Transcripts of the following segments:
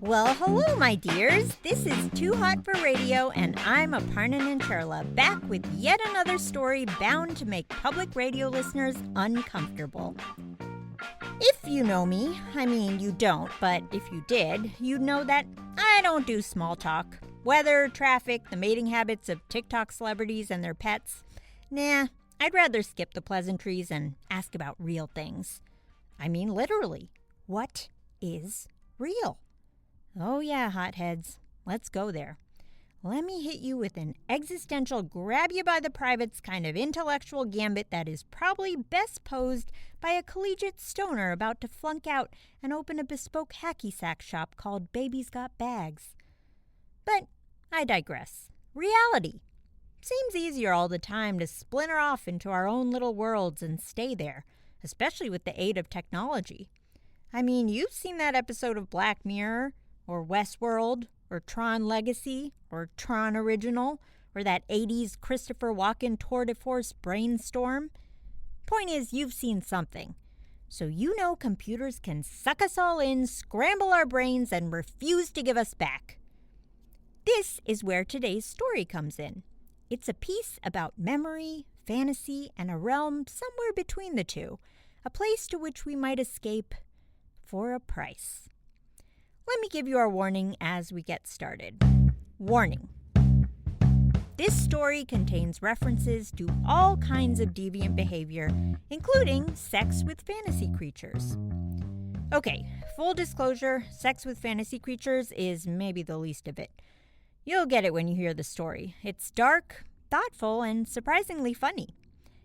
Well, hello, my dears. This is Too Hot for Radio, and I'm Aparna Nancherla, back with yet another story bound to make public radio listeners uncomfortable. If you know me, I mean, you don't, but if you did, you'd know that I don't do small talk. Weather, traffic, the mating habits of TikTok celebrities and their pets. Nah, I'd rather skip the pleasantries and ask about real things. I mean, literally, what is real? Oh yeah, hotheads, let's go there. Let me hit you with an existential grab-you-by-the-privates kind of intellectual gambit that is probably best posed by a collegiate stoner about to flunk out and open a bespoke hacky-sack shop called Baby's Got Bags. But I digress. Reality. Seems easier all the time to splinter off into our own little worlds and stay there, especially with the aid of technology. I mean, you've seen that episode of Black Mirror, or Westworld, or Tron Legacy, or Tron Original, or that 80s Christopher Walken tour de force brainstorm. Point is, you've seen something. So you know computers can suck us all in, scramble our brains, and refuse to give us back. This is where today's story comes in. It's a piece about memory, fantasy, and a realm somewhere between the two, a place to which we might escape for a price. Let me give you our warning as we get started. Warning. This story contains references to all kinds of deviant behavior, including sex with fantasy creatures. Okay, full disclosure, sex with fantasy creatures is maybe the least of it. You'll get it when you hear the story. It's dark, thoughtful, and surprisingly funny.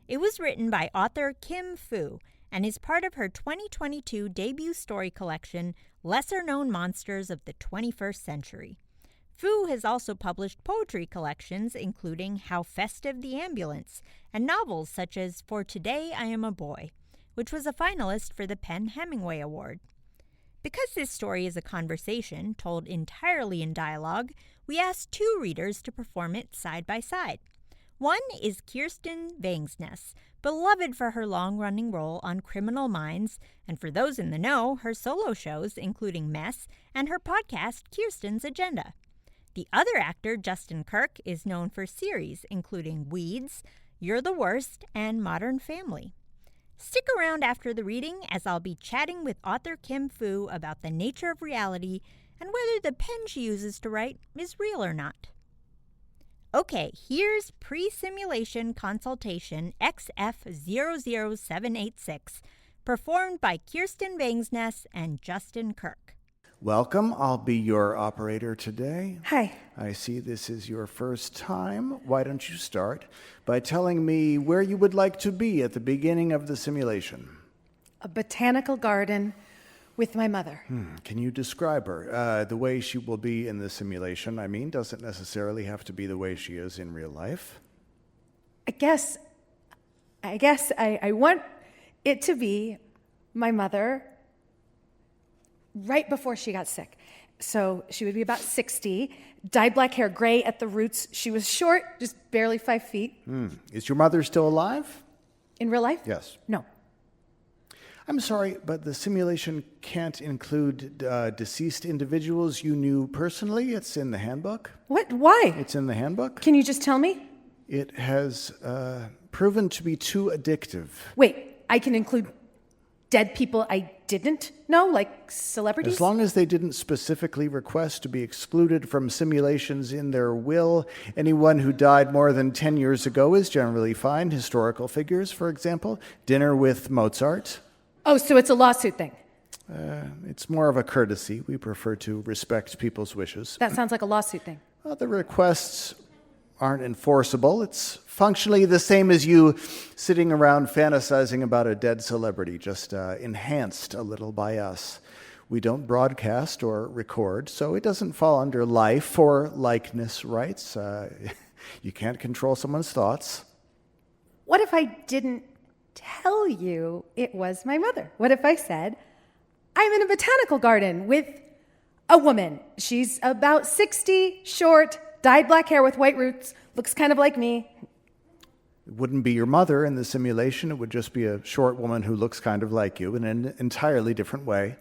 It was written by author Kim Fu and is part of her 2022 debut story collection, Lesser-Known Monsters of the 21st Century. Fu has also published poetry collections, including How Festive the Ambulance, and novels such as For Today I Am a Boy, which was a finalist for the PEN/Hemingway Award. Because this story is a conversation told entirely in dialogue, we asked two readers to perform it side by side. One is Kirsten Vangsness, beloved for her long-running role on Criminal Minds, and for those in the know, her solo shows, including Mess, and her podcast, Kirsten's Agenda. The other actor, Justin Kirk, is known for series, including Weeds, You're the Worst, and Modern Family. Stick around after the reading, as I'll be chatting with author Kim Fu about the nature of reality and whether the pen she uses to write is real or not. Okay, here's Pre-Simulation Consultation XF007867, performed by Kirsten Vangsness and Justin Kirk. Welcome. I'll be your operator today. Hi. I see this is your first time. Why don't you start by telling me where you would like to be at the beginning of the simulation? A botanical garden with my mother. Can you describe her? The way she will be in the simulation, I mean, doesn't necessarily have to be the way she is in real life. I guess I want it to be my mother right before she got sick. So she would be about 60, dyed black hair, gray at the roots. She was short, just barely 5 feet. Is your mother still alive? In real life? Yes. No. I'm sorry, but the simulation can't include deceased individuals you knew personally. It's in the handbook. What? Why? It's in the handbook. Can you just tell me? It has proven to be too addictive. Wait, I can include dead people I didn't know, like celebrities? As long as they didn't specifically request to be excluded from simulations in their will, anyone who died more than 10 years ago is generally fine. Historical figures, for example, dinner with Mozart. Oh, so it's a lawsuit thing. It's more of a courtesy. We prefer to respect people's wishes. That sounds like a lawsuit thing. Well, the requests aren't enforceable. It's functionally the same as you sitting around fantasizing about a dead celebrity, just enhanced a little by us. We don't broadcast or record, so it doesn't fall under life or likeness rights. You can't control someone's thoughts. What if I didn't tell you it was my mother? What if I said, I'm in a botanical garden with a woman. She's about 60, short, dyed black hair with white roots, looks kind of like me. It wouldn't be your mother in the simulation. It would just be a short woman who looks kind of like you in an entirely different way.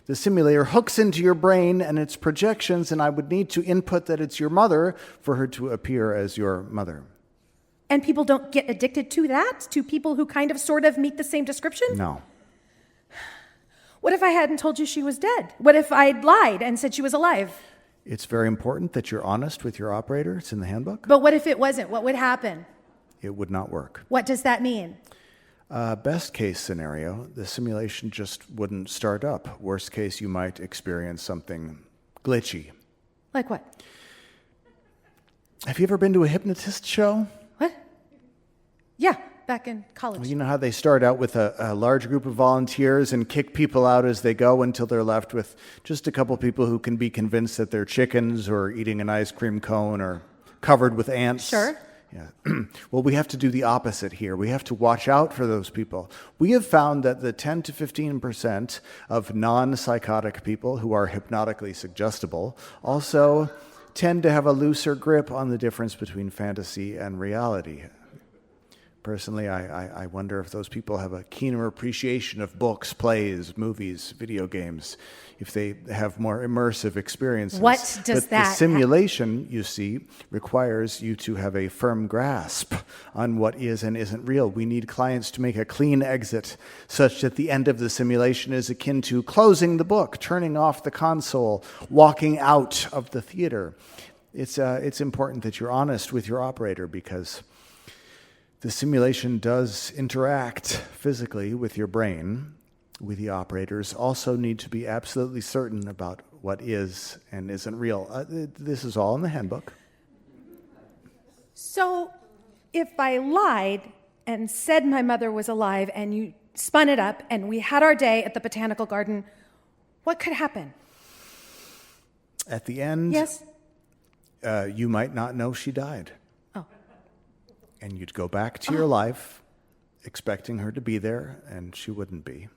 The simulator hooks into your brain and its projections, and I would need to input that it's your mother for her to appear as your mother. And people don't get addicted to that? To people who kind of sort of meet the same description? No. What if I hadn't told you she was dead? What if I'd lied and said she was alive? It's very important that you're honest with your operator. It's in the handbook. But what if it wasn't? What would happen? It would not work. What does that mean? Best case scenario, the simulation just wouldn't start up. Worst case, you might experience something glitchy. Like what? Have you ever been to a hypnotist show? What? Yeah, back in college. Well, you know how they start out with a large group of volunteers and kick people out as they go until they're left with just a couple people who can be convinced that they're chickens or eating an ice cream cone or covered with ants? Sure. Yeah. Well, we have to do the opposite here. We have to watch out for those people. We have found that the 10 to 15% of non-psychotic people who are hypnotically suggestible also tend to have a looser grip on the difference between fantasy and reality. Personally, I wonder if those people have a keener appreciation of books, plays, movies, video games, if they have more immersive experiences. What does but that the simulation, you see, requires you to have a firm grasp on what is and isn't real. We need clients to make a clean exit such that the end of the simulation is akin to closing the book, turning off the console, walking out of the theater. It's important that you're honest with your operator because the simulation does interact physically with your brain. We, the operators, also need to be absolutely certain about what is and isn't real. This is all in the handbook. So, if I lied and said my mother was alive and you spun it up and we had our day at the botanical garden, what could happen? At the end, Yes? You might not know she died. Oh. And you'd go back to your life expecting her to be there, and she wouldn't be.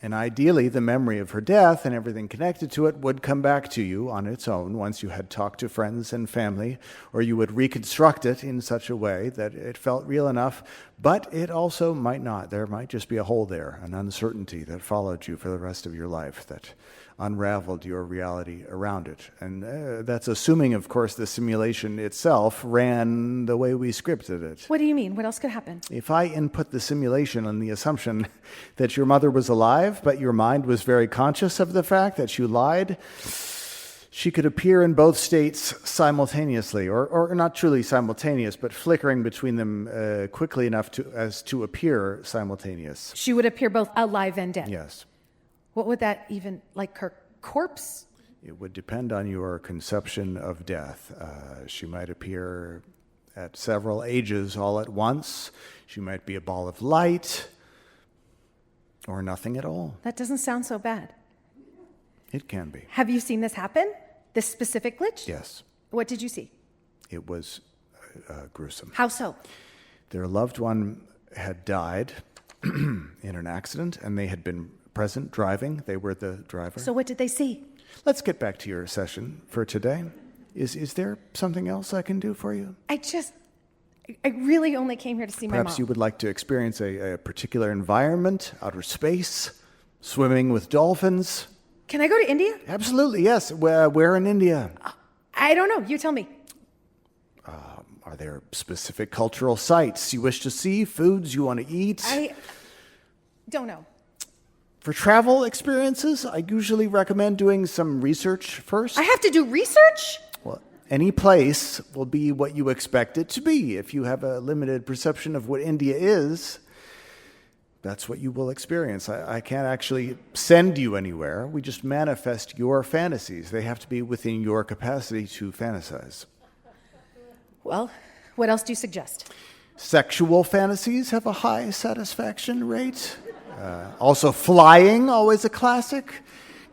And ideally, the memory of her death and everything connected to it would come back to you on its own once you had talked to friends and family, or you would reconstruct it in such a way that it felt real enough, but it also might not. There might just be a hole there, an uncertainty that followed you for the rest of your life that unraveled your reality around it. And that's assuming, of course, the simulation itself ran the way we scripted it. What do you mean? What else could happen? If I input the simulation on the assumption that your mother was alive, but your mind was very conscious of the fact that you lied, she could appear in both states simultaneously, or not truly simultaneous, but flickering between them quickly enough as to appear simultaneous. She would appear both alive and dead. Yes. What would that even, like her corpse? It would depend on your conception of death. She might appear at several ages all at once. She might be a ball of light, or nothing at all. That doesn't sound so bad. It can be. Have you seen this happen? This specific glitch? Yes. What did you see? It was gruesome. How so? Their loved one had died in an accident, and they had been present driving. They were the driver. So what did they see? Let's get back to your session for today. Is there something else I can do for you? I really only came here to see my mom. Perhaps you would like to experience a particular environment, outer space, swimming with dolphins. Can I go to India? Absolutely, yes. Where in India? I don't know. You tell me. Are there specific cultural sites you wish to see, foods you want to eat? I don't know. For travel experiences, I usually recommend doing some research first. I have to do research? Well, any place will be what you expect it to be. If you have a limited perception of what India is, that's what you will experience. I can't actually send you anywhere. We just manifest your fantasies. They have to be within your capacity to fantasize. Well, what else do you suggest? Sexual fantasies have a high satisfaction rate. Also flying, always a classic.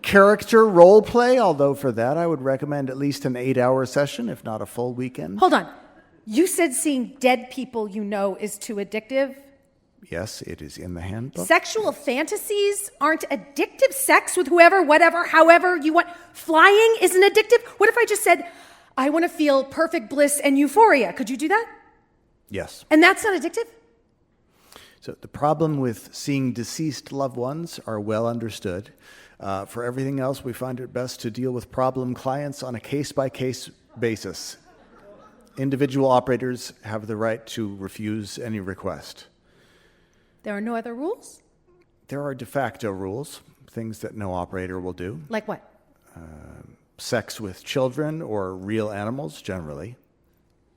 Character role play, although for that I would recommend at least an 8-hour session, if not a full weekend. Hold on. You said seeing dead people you know is too addictive? Yes, it is in the handbook. Sexual fantasies aren't addictive. Sex with whoever, whatever, however you want. Flying isn't addictive. What if I just said, I want to feel perfect bliss and euphoria? Could you do that? Yes. And that's not addictive? So the problem with seeing deceased loved ones are well understood. For everything else, we find it best to deal with problem clients on a case-by-case basis. Individual operators have the right to refuse any request. There are no other rules? There are de facto rules, things that no operator will do. Like what? Sex with children or real animals, generally.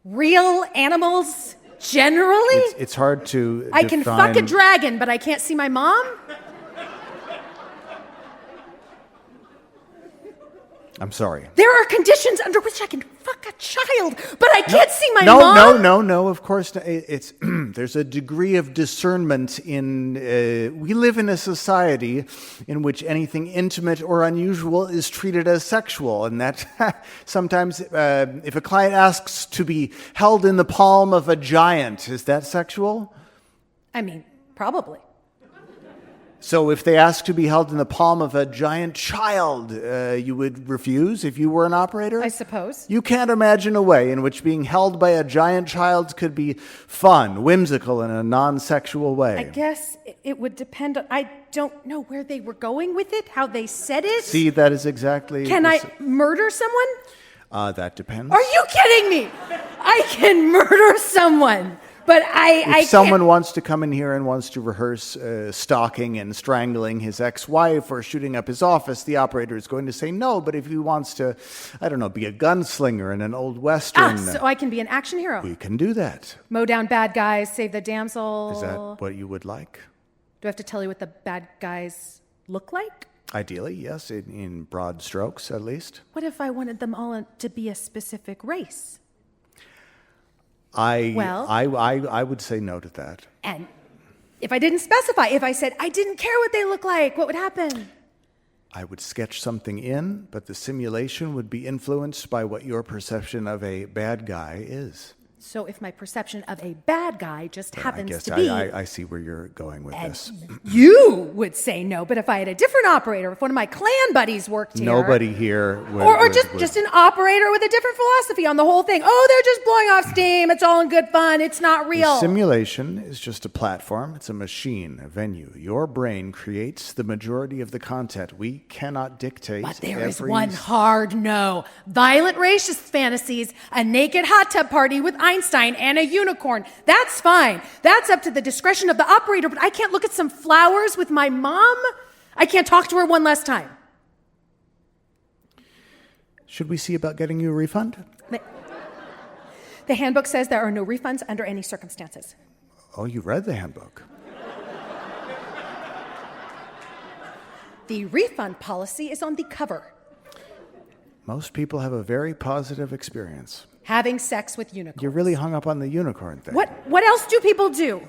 Real animals generally? It's hard to I can fuck a dragon, but I can't see my mom? I'm sorry. There are conditions under which I can fuck a child, but I can't see my mom? No, of course not. It's there's a degree of discernment in... we live in a society in which anything intimate or unusual is treated as sexual, and that sometimes if a client asks to be held in the palm of a giant, is that sexual? I mean, probably. So if they ask to be held in the palm of a giant child, you would refuse if you were an operator? I suppose. You can't imagine a way in which being held by a giant child could be fun, whimsical, in a non-sexual way. I guess it would depend on... I don't know where they were going with it, how they said it. See, that is exactly... Can I murder someone? That depends. Are you kidding me? I can murder someone. But if someone wants to come in here and wants to rehearse stalking and strangling his ex-wife or shooting up his office, the operator is going to say no. But if he wants to, I don't know, be a gunslinger in an old western... so I can be an action hero. We can do that. Mow down bad guys, save the damsel. Is that what you would like? Do I have to tell you what the bad guys look like? Ideally, yes, in broad strokes at least. What if I wanted them all to be a specific race? I would say no to that. And if I didn't specify, if I said I didn't care what they look like, what would happen? I would sketch something in, but the simulation would be influenced by what your perception of a bad guy is. So if my perception of a bad guy just happens I guess to be... I see where you're going with this. You would say no, but if I had a different operator, if one of my clan buddies worked here... Nobody here would... Or just an operator with a different philosophy on the whole thing. Oh, they're just blowing off steam. It's all in good fun. It's not real. The simulation is just a platform. It's a machine, a venue. Your brain creates the majority of the content. We cannot dictate. But there is one hard no. Violent racist fantasies, a naked hot tub party with Einstein and a unicorn. That's fine. That's up to the discretion of the operator, but I can't look at some flowers with my mom. I can't talk to her one last time. Should we see about getting you a refund? The handbook says there are no refunds under any circumstances. Oh, you read the handbook. The refund policy is on the cover. Most people have a very positive experience. Having sex with unicorns. You're really hung up on the unicorn thing. What else do people do?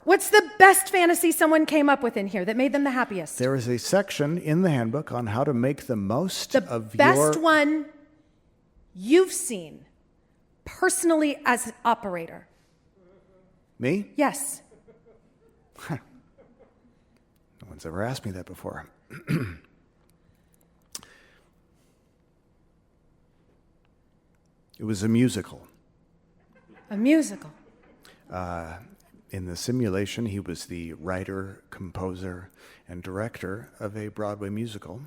What's the best fantasy someone came up with in here that made them the happiest? There is a section in the handbook on how to make the most of your... The best one you've seen personally as an operator. Me? Yes. No one's ever asked me that before. It was a musical. A musical? In the simulation, he was the writer, composer, and director of a Broadway musical.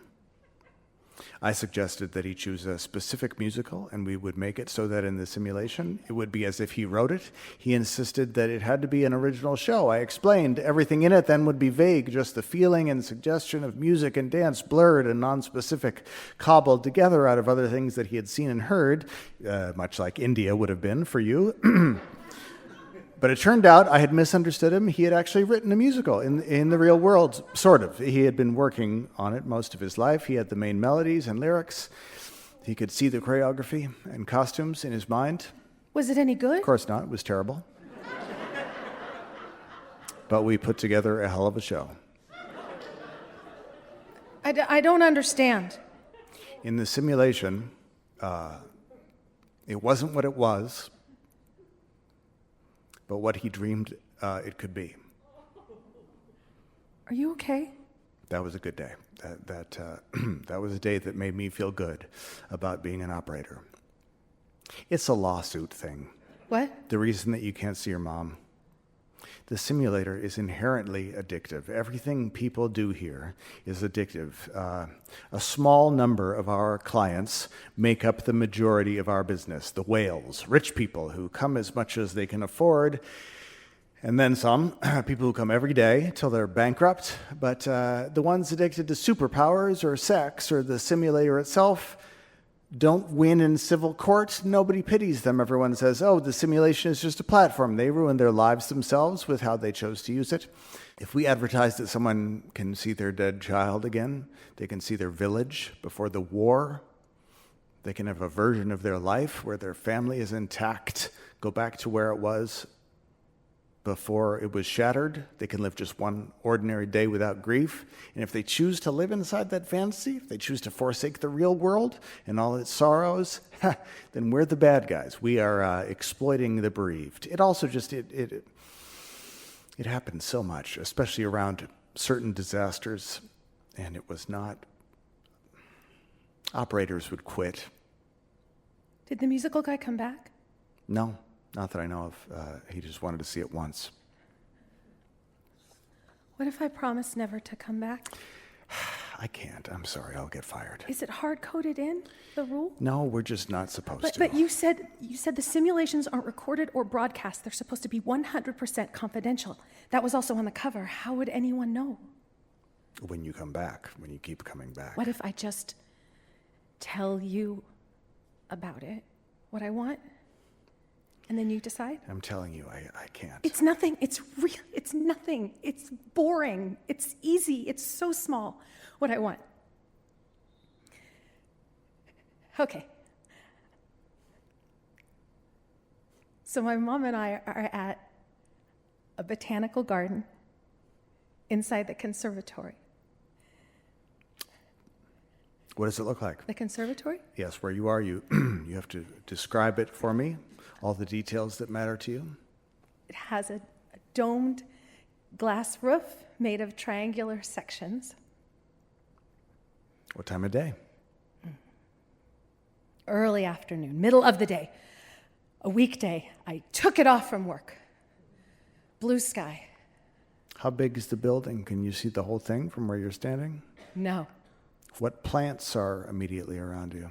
I suggested that he choose a specific musical, and we would make it so that in the simulation, it would be as if he wrote it. He insisted that it had to be an original show. I explained everything in it then would be vague, just the feeling and suggestion of music and dance blurred and nonspecific, cobbled together out of other things that he had seen and heard, much like India would have been for you. But it turned out I had misunderstood him. He had actually written a musical in the real world, sort of. He had been working on it most of his life. He had the main melodies and lyrics. He could see the choreography and costumes in his mind. Was it any good? Of course not. It was terrible. But we put together a hell of a show. I don't understand. In the simulation, it wasn't what it was, but what he dreamed it could be. Are you okay? That was a good day. That was a day that made me feel good about being an operator. It's a lawsuit thing. What? The reason that you can't see your mom. The simulator is inherently addictive. Everything people do here is addictive. A small number of our clients make up the majority of our business. The whales, rich people who come as much as they can afford, and then some, people who come every day till they're bankrupt. But the ones addicted to superpowers or sex or the simulator itself don't win in civil court. Nobody pities them. Everyone says, oh, the simulation is just a platform. They ruin their lives themselves with how they chose to use it. If we advertise that someone can see their dead child again, they can see their village before the war, they can have a version of their life where their family is intact, go back to where it was before it was shattered. They can live just one ordinary day without grief. And if they choose to live inside that fantasy, if they choose to forsake the real world and all its sorrows, then we're the bad guys. We are exploiting the bereaved. It also just, it happens so much, especially around certain disasters. And it was not, operators would quit. Did the musical guy come back? No. Not that I know of. He just wanted to see it once. What if I promise never to come back? I can't. I'm sorry. I'll get fired. Is it hard-coded in, the rule? No, we're just not supposed to. But you said the simulations aren't recorded or broadcast. They're supposed to be 100% confidential. That was also on the cover. How would anyone know? When you come back, when you keep coming back. What if I just tell you about it, what I want? And then you decide? I'm telling you, I can't. It's nothing. It's real. It's nothing. It's boring. It's easy. It's so small. What I want. Okay. So my mom and I are at a botanical garden inside the conservatory. What does it look like? The conservatory? Yes, where you are, you have to describe it for me, all the details that matter to you. It has a domed glass roof made of triangular sections. What time of day? Early afternoon, middle of the day. A weekday. I took it off from work. Blue sky. How big is the building? Can you see the whole thing from where you're standing? No. What plants are immediately around you?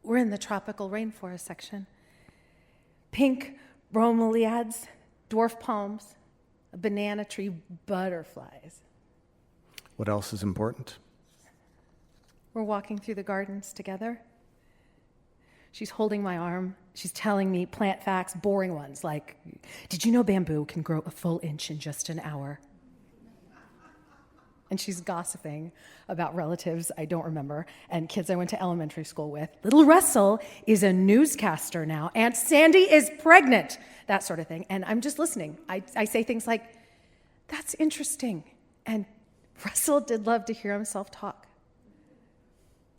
We're in the tropical rainforest section. Pink bromeliads, dwarf palms, a banana tree, butterflies. What else is important? We're walking through the gardens together. She's holding my arm. She's telling me plant facts, boring ones, like, did you know bamboo can grow a full inch in just an hour? And she's gossiping about relatives I don't remember and kids I went to elementary school with. Little Russell is a newscaster now. Aunt Sandy is pregnant. That sort of thing. And I'm just listening. I say things like, that's interesting. And Russell did love to hear himself talk.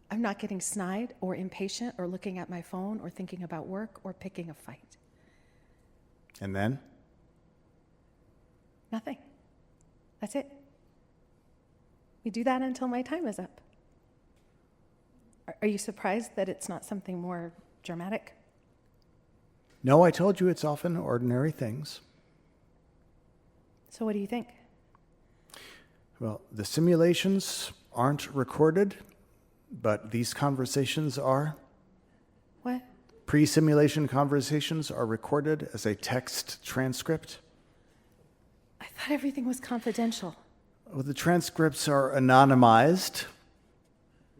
I'm not getting snide or impatient or looking at my phone or thinking about work or picking a fight. And then? Nothing. That's it. We do that until my time is up. Are you surprised that it's not something more dramatic? No, I told you it's often ordinary things. So what do you think? Well, the simulations aren't recorded, but these conversations are. What? Pre-simulation conversations are recorded as a text transcript. I thought everything was confidential. Well, the transcripts are anonymized,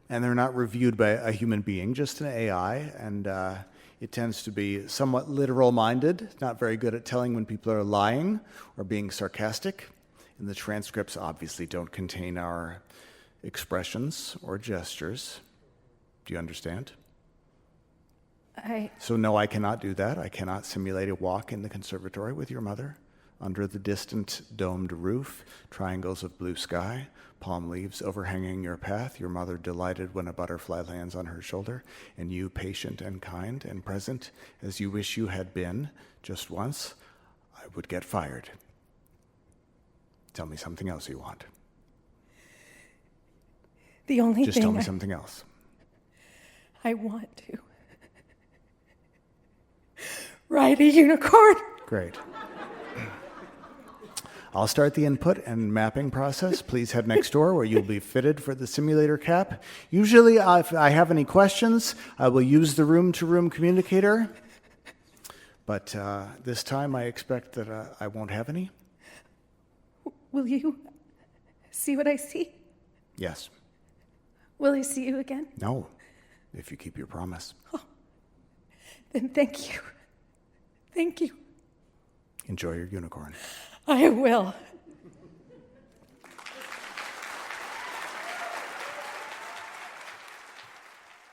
and they're not reviewed by a human being, just an AI, and it tends to be somewhat literal-minded, not very good at telling when people are lying or being sarcastic, and the transcripts obviously don't contain our expressions or gestures. Do you understand? So no, I cannot do that. I cannot simulate a walk in the conservatory with your mother. Under the distant domed roof, triangles of blue sky, palm leaves overhanging your path, your mother delighted when a butterfly lands on her shoulder, and you patient and kind and present as you wish you had been just once, I would get fired. Tell me something else you want. The only Just thing tell me something else. I want to ride a unicorn. Great. I'll start the input and mapping process. Please head next door where you'll be fitted for the simulator cap. Usually, if I have any questions, I will use the room-to-room communicator. But this time, I expect that I won't have any. Will you see what I see? Yes. Will I see you again? No, if you keep your promise. Oh, then thank you. Thank you. Enjoy your unicorn. I will.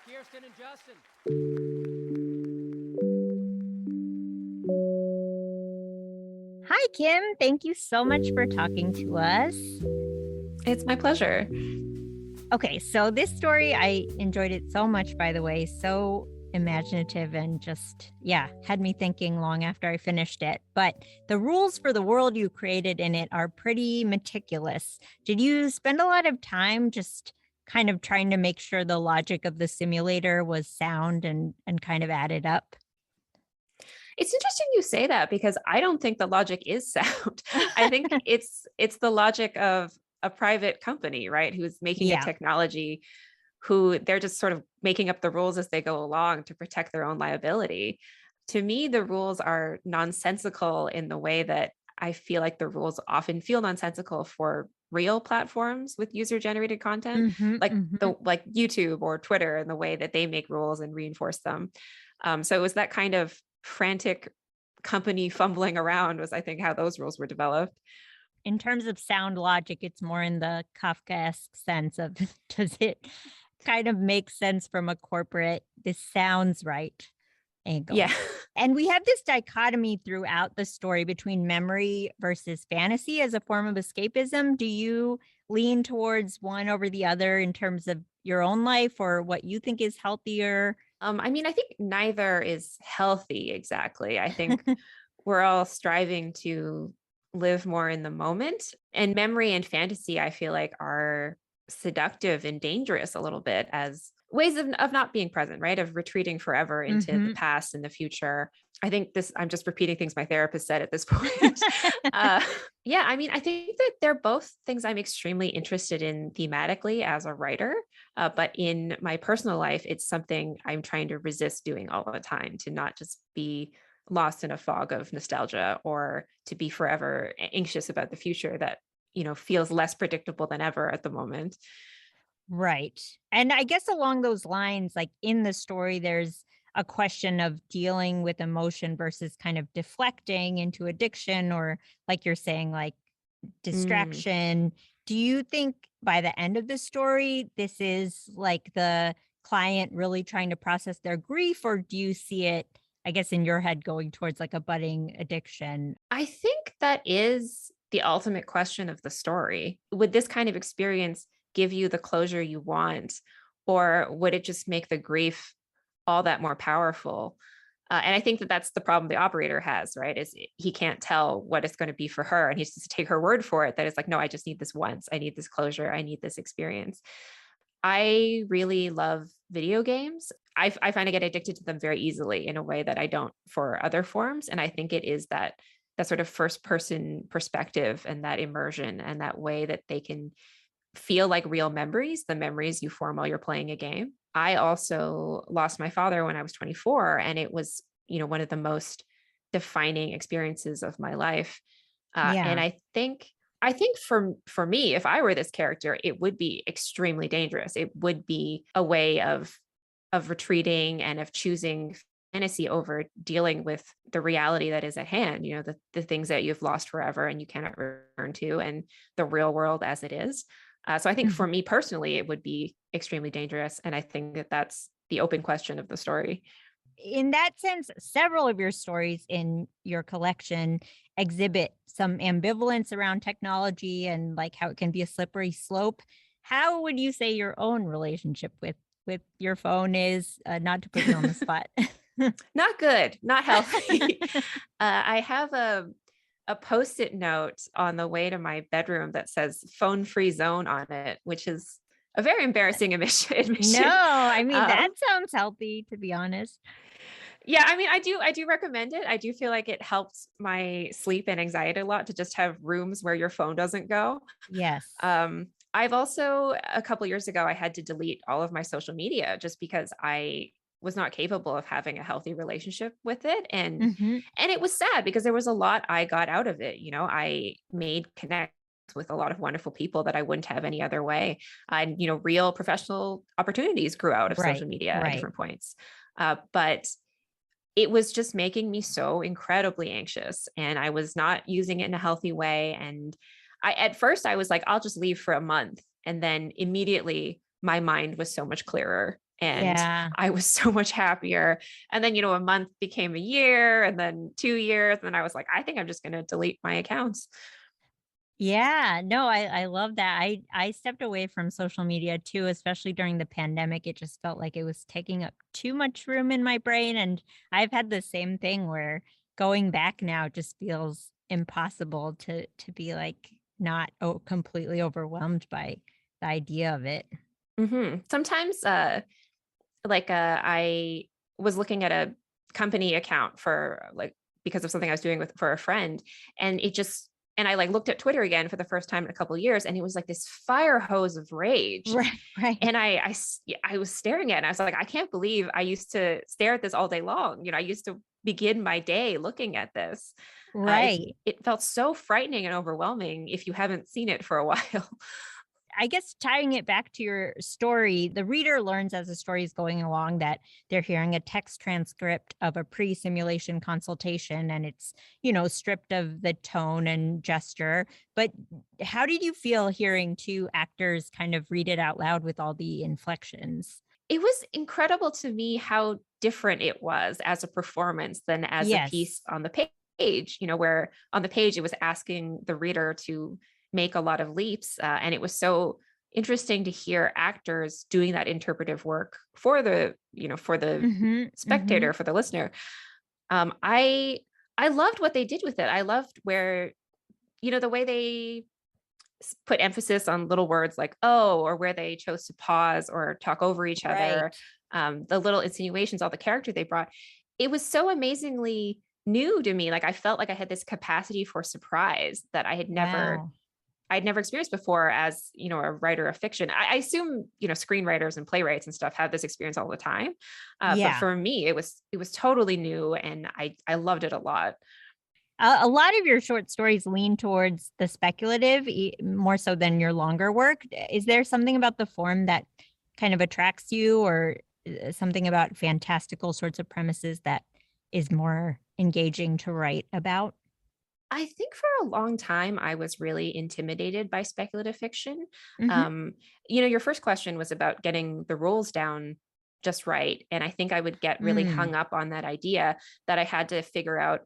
Kirsten and Justin. Hi, Kim. Thank you so much for talking to us. It's my pleasure. Okay, so this story, I enjoyed it so much, by the way. So imaginative and just, had me thinking long after I finished it. But the rules for the world you created in it are pretty meticulous. Did you spend a lot of time just kind of trying to make sure the logic of the simulator was sound and kind of added up? It's interesting you say that because I don't think the logic is sound. I think it's the logic of a private company, right? Who's making the technology, who they're just sort of making up the rules as they go along to protect their own liability. To me, the rules are nonsensical in the way that I feel like the rules often feel nonsensical for real platforms with user-generated content, like YouTube or Twitter, and the way that they make rules and reinforce them. So it was that kind of frantic company fumbling around was, I think, how those rules were developed. In terms of sound logic, it's more in the Kafkaesque sense of, does it kind of make sense from a corporate, this sounds right angle? Yeah. And we have this dichotomy throughout the story between memory versus fantasy as a form of escapism. Do you lean towards one over the other in terms of your own life or what you think is healthier? I mean, I think neither is healthy exactly. I think we're all striving to live more in the moment, and memory and fantasy, I feel like, are seductive and dangerous a little bit as ways of not being present, right? Of retreating forever into the past and the future. I think I'm just repeating things my therapist said at this point. I mean, I think that they're both things I'm extremely interested in thematically as a writer. But in my personal life, it's something I'm trying to resist doing all the time, to not just be lost in a fog of nostalgia or to be forever anxious about the future that, feels less predictable than ever at the moment. Right. And I guess along those lines, like in the story, there's a question of dealing with emotion versus kind of deflecting into addiction, or like you're saying, like distraction. Do you think by the end of the story, this is like the client really trying to process their grief, or do you see it, I guess, in your head going towards like a budding addiction? I think that is the ultimate question of the story. Would this kind of experience give you the closure you want, or would it just make the grief all that more powerful? And I think that that's the problem the operator has, right? Is he can't tell what it's going to be for her, and he's just to take her word for it that it's like, no, I just need this once. I need this closure. I need this experience. I really love video games. I find I get addicted to them very easily in a way that I don't for other forms. And I think it is that sort of first person perspective and that immersion and that way that they can feel like real memories, the memories you form while you're playing a game. I also lost my father when I was 24, and it was, one of the most defining experiences of my life. And I think for me, if I were this character, it would be extremely dangerous. It would be a way of retreating and of choosing fantasy over dealing with the reality that is at hand, the things that you've lost forever and you cannot return to, and the real world as it is. So I think for me personally, it would be extremely dangerous. And I think that that's the open question of the story. In that sense, several of your stories in your collection exhibit some ambivalence around technology and like how it can be a slippery slope. How would you say your own relationship with your phone is, not to put you on the spot? Not good, not healthy. I have a Post-it note on the way to my bedroom that says phone-free zone on it, which is a very embarrassing admission. No, I mean, that sounds healthy, to be honest. Yeah, I mean, I do recommend it. I do feel like it helps my sleep and anxiety a lot to just have rooms where your phone doesn't go. Yes. I've also, a couple years ago, I had to delete all of my social media just because I was not capable of having a healthy relationship with it. Hmm. And it was sad because there was a lot I got out of it. You know, I made connections with a lot of wonderful people that I wouldn't have any other way. And, you know, real professional opportunities grew out of social Right. media at Right. different points. But it was just making me so incredibly anxious, and I was not using it in a healthy way. And at first I was like, I'll just leave for a month. And then immediately my mind was so much clearer and Yeah. I was so much happier. And then, you know, a month became a year and then 2 years. And then I was like, I think I'm just going to delete my accounts. Yeah, no, I love that. I stepped away from social media too, especially during the pandemic. It just felt like it was taking up too much room in my brain, and I've had the same thing where going back now just feels impossible to be like not completely overwhelmed by the idea of it. Sometimes, I was looking at a company account for like, because of something I was doing with for a friend, and it just, and I like looked at Twitter again for the first time in a couple of years, and it was like this fire hose of rage. Right, right, And I was staring at it and I was like, I can't believe I used to stare at this all day long. You know, I used to begin my day looking at this. right. It felt so frightening and overwhelming if you haven't seen it for a while. I guess tying it back to your story, the reader learns as the story is going along that they're hearing a text transcript of a pre-simulation consultation, and it's, stripped of the tone and gesture. But how did you feel hearing two actors kind of read it out loud with all the inflections? It was incredible to me how different it was as a performance than as a piece Yes. on the page, you know, where on the page it was asking the reader to make a lot of leaps. And it was so interesting to hear actors doing that interpretive work for the Hmm. Hmm. spectator, for the listener. Um, I I loved what they did with it. I loved where, you know, the way they put emphasis on little words like oh, or where they chose to pause or talk over each Right. other, the little insinuations, all the character they brought. It was so amazingly new to me. Like I felt like I had this capacity for surprise that Wow. I'd never experienced before as, you know, a writer of fiction. I assume, you know, screenwriters and playwrights and stuff have this experience all the time. But Yeah. for me, it was totally new and I loved it a lot. A lot of your short stories lean towards the speculative more so than your longer work. Is there something about the form that kind of attracts you, or something about fantastical sorts of premises that is more engaging to write about? I think for a long time, I was really intimidated by speculative fiction. Hmm. Um, you know, your first question was about getting the rules down just right. And I think I would get really Mm, hung up on that idea that I had to figure out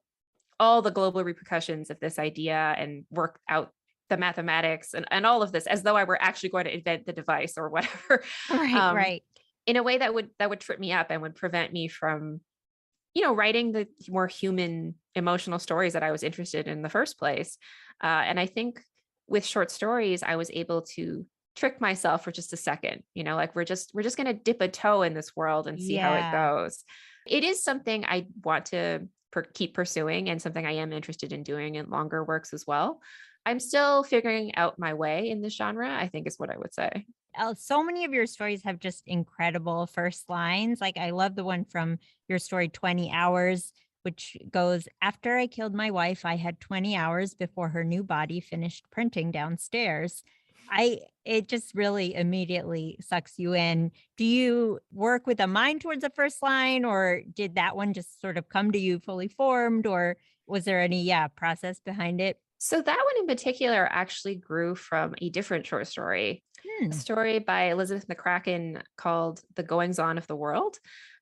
all the global repercussions of this idea and work out the mathematics and all of this as though I were actually going to invent the device or whatever. right, um, right. in a way that would trip me up and would prevent me from, you know, writing the more human emotional stories that I was interested in the first place. And I think with short stories, I was able to trick myself for just a second, you know, like we're just going to dip a toe in this world and see how it Yeah. goes. It is something I want to keep pursuing and something I am interested in doing in longer works as well. I'm still figuring out my way in this genre, I think is what I would say. So many of your stories have just incredible first lines. Like I love the one from your story 20 hours, which goes, after I killed my wife, I had 20 hours before her new body finished printing downstairs. It just really immediately sucks you in. Do you work with a mind towards the first line, or did that one just sort of come to you fully formed, or was there any process behind it? So that one in particular actually grew from a different short story, a Hmm. story by Elizabeth McCracken called The Goings On of the World.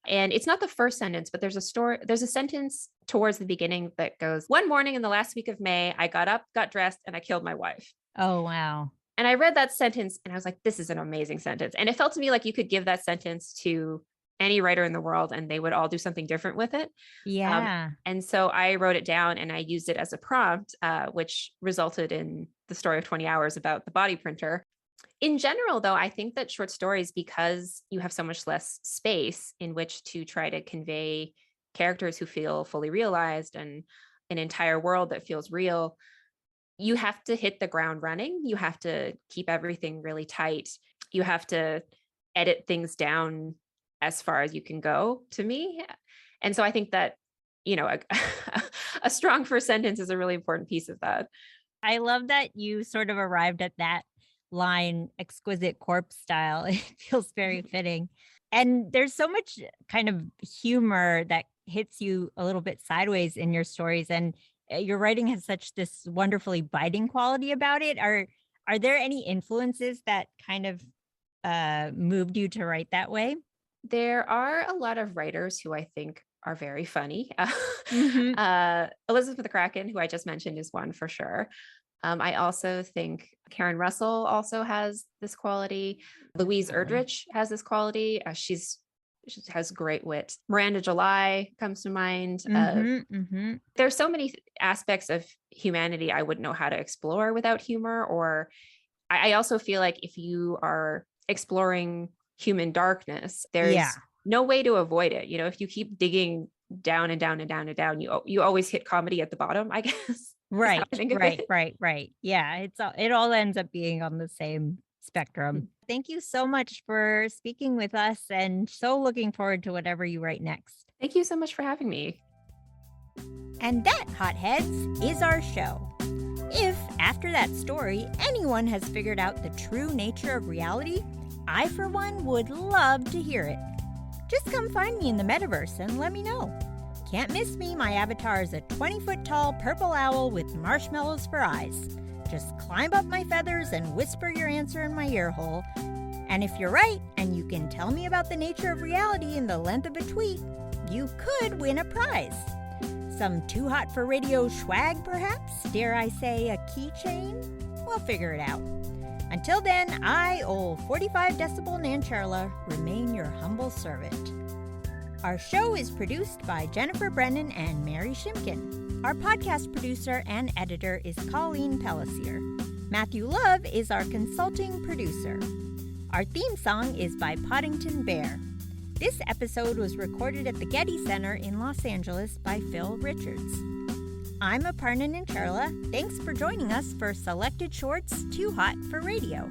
And it's not the first sentence, but there's a sentence towards the beginning that goes, one morning in the last week of May, I got up, got dressed, and I killed my wife. Oh, wow. And I read that sentence and I was like, this is an amazing sentence. And it felt to me like you could give that sentence to any writer in the world and they would all do something different with it. Yeah. And so I wrote it down and I used it as a prompt, which resulted in the story of 20 hours about the body printer. In general, though, I think that short stories, because you have so much less space in which to try to convey characters who feel fully realized and an entire world that feels real, you have to hit the ground running. You have to keep everything really tight. You have to edit things down as far as you can go, to me. And so I think that, a strong first sentence is a really important piece of that. I love that you sort of arrived at that line, exquisite corpse style. It feels very fitting. And there's so much kind of humor that hits you a little bit sideways in your stories. And your writing has such this wonderfully biting quality about it. Are there any influences that kind of moved you to write that way? There are a lot of writers who I think are very funny. Mhm. Elizabeth McCracken, who I just mentioned, is one for sure. I also think Karen Russell also has this quality. Louise Erdrich has this quality. She has great wit. Miranda July comes to mind. There's so many aspects of humanity I wouldn't know how to explore without humor. Or I also feel like if you are exploring human darkness, there's no way to avoid it. If you keep digging down and down and down and down, you always hit comedy at the bottom, I guess. Right. Yeah, it all ends up being on the same spectrum. Thank you so much for speaking with us, and so looking forward to whatever you write next. Thank you so much for having me. And that, hotheads, is our show. If, after that story, anyone has figured out the true nature of reality, I, for one, would love to hear it. Just come find me in the metaverse and let me know. Can't miss me, my avatar is a 20-foot-tall purple owl with marshmallows for eyes. Just climb up my feathers and whisper your answer in my ear hole. And if you're right, and you can tell me about the nature of reality in the length of a tweet, you could win a prize. Some Too Hot for Radio swag, perhaps? Dare I say a keychain? We'll figure it out. Until then, I, old 45 decibel Nancherla, remain your humble servant. Our show is produced by Jennifer Brennan and Mary Shimkin. Our podcast producer and editor is Colleen Pellisier. Matthew Love is our consulting producer. Our theme song is by Poddington Bear. This episode was recorded at the Getty Center in Los Angeles by Phil Richards. I'm Aparna Nancherla. Thanks for joining us for Selected Shorts Too Hot for Radio.